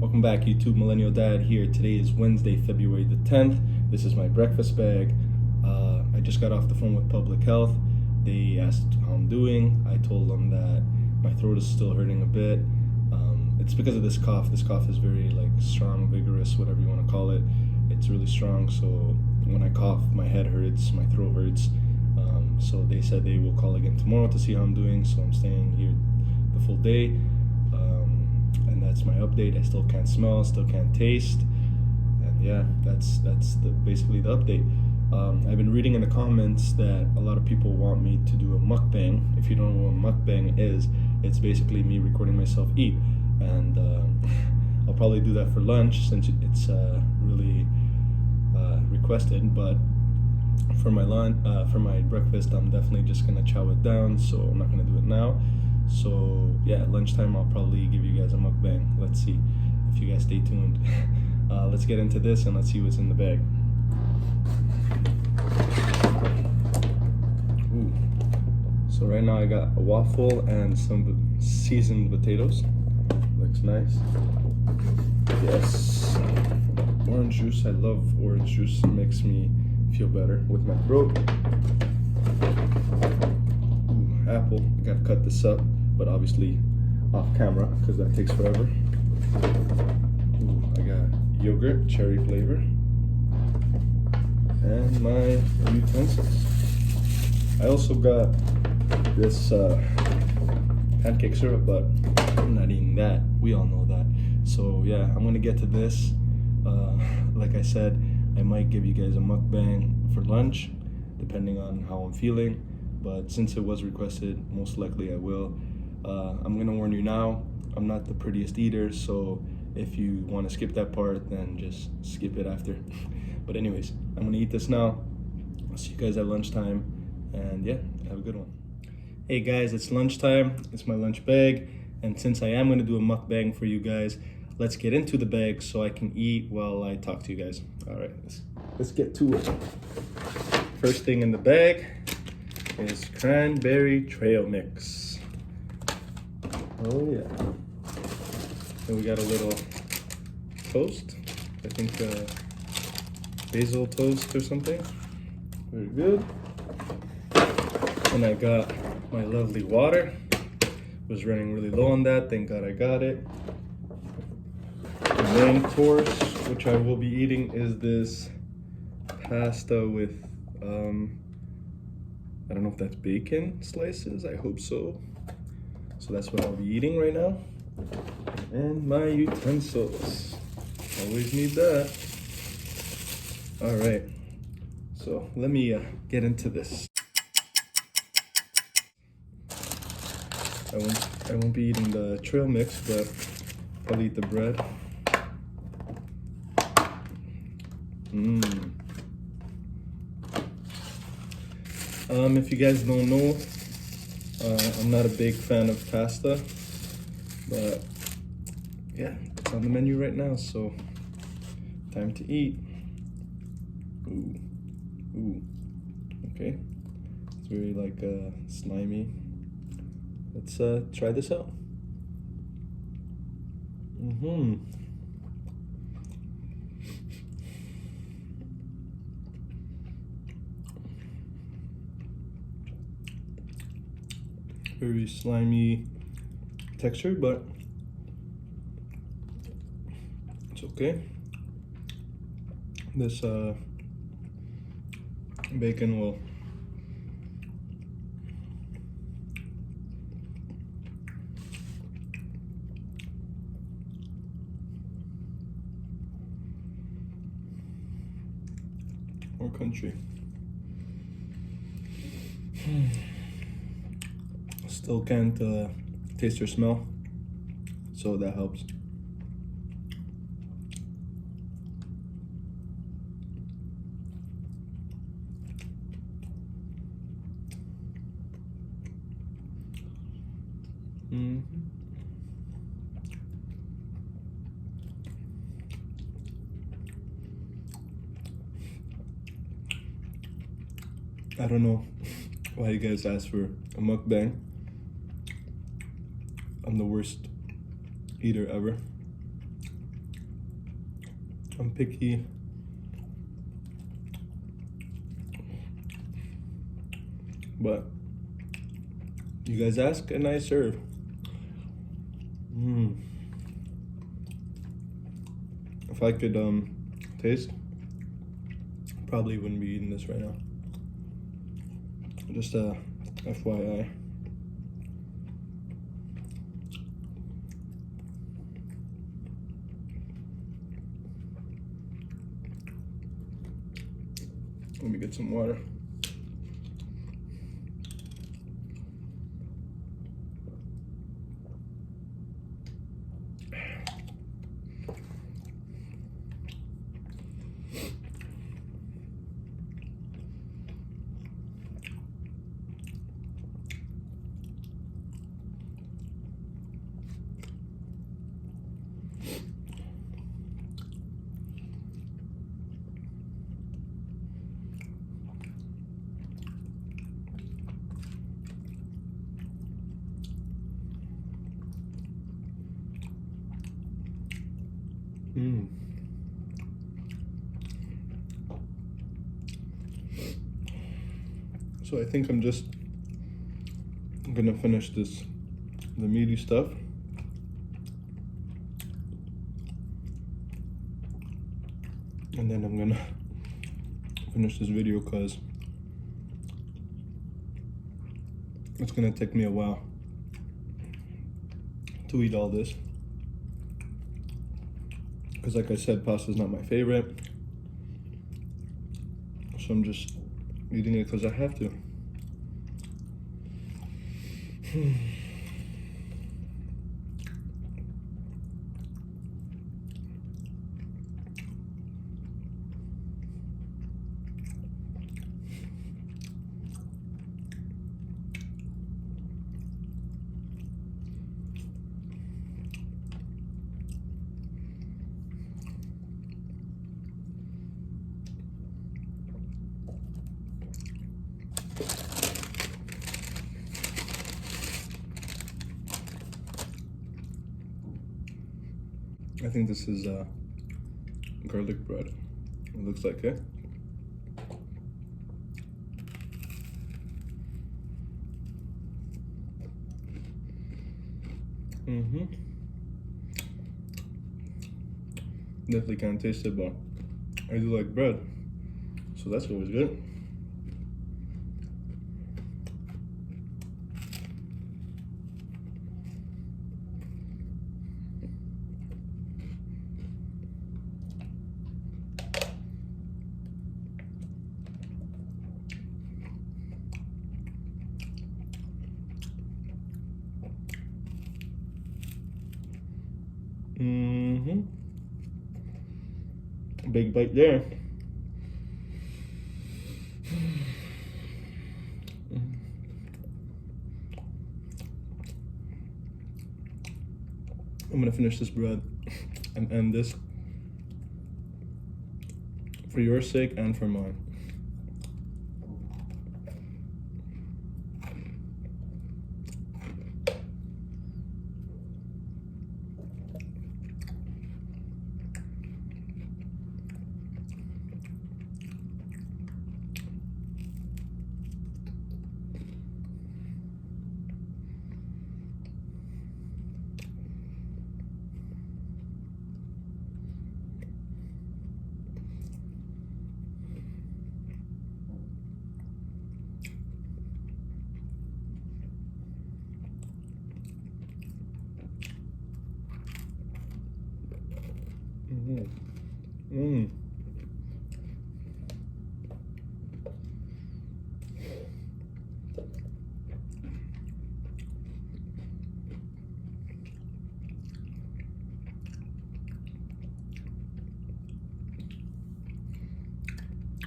Welcome back, YouTube. Millennial Dad here. Today is Wednesday, February the 10th. This is my breakfast bag. I just got off the phone with Public Health. They asked how I'm doing. I told them that my throat is still hurting a bit. It's because of this cough. This cough is very strong, vigorous, whatever you want to call it. It's really strong, so when I cough, my head hurts, my throat hurts. So they said they will call again tomorrow to see how I'm doing. So I'm staying here the full day. And that's my update. I still can't smell, still can't taste, and yeah, that's basically the update. I've been reading in the comments that a lot of people want me to do a mukbang. If you don't know what a mukbang is, it's basically me recording myself eat, and I'll probably do that for lunch since it's really requested. But for my breakfast, I'm definitely just gonna chow it down, so I'm not gonna do it now. So yeah, at lunchtime I'll probably give you guys a mukbang. Let's see if you guys stay tuned. Let's get into this and let's see what's in the bag. Ooh. So right now I got a waffle and some seasoned potatoes. Looks nice. Yes. Orange juice. I love orange juice. It makes me feel better with my throat. Ooh, apple. I gotta cut this up, but obviously off camera because that takes forever. Ooh, I got yogurt, cherry flavor, and my utensils. I also got this pancake syrup, but I'm not eating that. We all know that. So yeah, I'm gonna get to this. Like I said, I might give you guys a mukbang for lunch, depending on how I'm feeling. But since it was requested, most likely I will. I'm gonna warn you now, I'm not the prettiest eater, so if you want to skip that part, then just skip it after. But anyways, I'm gonna eat this now. I'll see you guys at lunchtime, and yeah, have a good one. Hey guys, it's lunchtime. It's my lunch bag, and since I am gonna do a mukbang for you guys, let's get into the bag so I can eat while I talk to you guys. All right, let's get to it. First thing in the bag is cranberry trail mix. Oh yeah. Then we got a little toast. I think basil toast or something. Very good. And I got my lovely water. Was running really low on that. Thank God I got it. The main course, which I will be eating, is this pasta with I don't know if that's bacon slices. I hope so. So that's what I'll be eating right now. And my utensils. Always need that. All right. So let me get into this. I won't be eating the trail mix, but I'll eat the bread. If you guys don't know, I'm not a big fan of pasta, but yeah, it's on the menu right now, so time to eat. Ooh, okay. It's very slimy. Let's try this out. Very slimy texture, but it's okay. This bacon will more country. Still can't taste or smell, so that helps. I don't know why you guys asked for a mukbang. I'm the worst eater ever. I'm picky. But you guys ask and I serve. If I could taste, probably wouldn't be eating this right now. Just FYI. Let me get some water. So I think I'm gonna finish the meaty stuff. And then I'm gonna finish this video because it's gonna take me a while to eat all this. Because like I said, pasta's not my favorite. So I'm just eating it because I have to. I think this is garlic bread. It looks like it. Definitely can't taste it, but I do like bread, so that's always good. Big bite there. I'm gonna finish this bread and end this for your sake and for mine.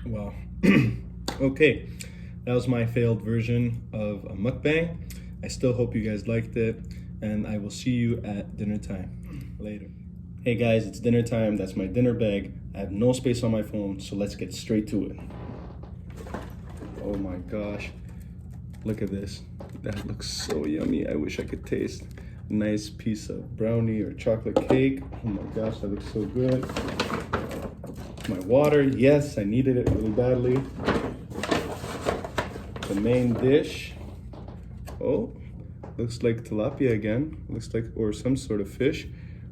Wow. Okay, that was my failed version of a mukbang. I still hope you guys liked it, and I will see you at dinner time later. Hey guys, it's dinner time. That's my dinner bag. I have no space on my phone, so let's get straight to it. Oh my gosh, look at this. That looks so yummy. I wish I could taste a nice piece of brownie or chocolate cake. Oh my gosh, that looks so good. My water, yes, I needed it really badly. The main dish. Oh, looks like tilapia again. Looks like, or some sort of fish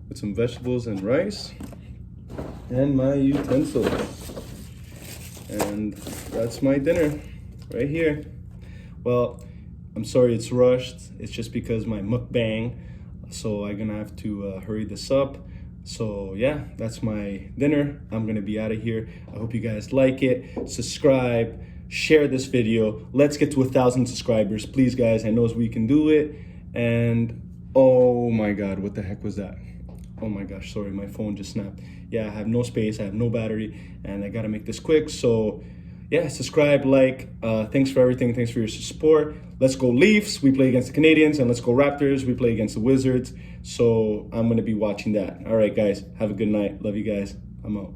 with some vegetables and rice. And my utensils. And that's my dinner right here. Well, I'm sorry it's rushed. It's just because my mukbang. So I'm gonna have to hurry this up. So yeah, that's my dinner. I'm gonna be out of here. I hope you guys like it. Subscribe, share this video. Let's get to 1,000 subscribers. Please guys, I know we can do it. And oh my God, what the heck was that? Oh my gosh, sorry, my phone just snapped. Yeah, I have no space, I have no battery, and I gotta make this quick. So yeah, subscribe, like, thanks for everything, thanks for your support. Let's go Leafs, we play against the Canadians, and let's go Raptors, we play against the Wizards. So I'm gonna be watching that. All right, guys, have a good night. Love you guys. I'm out.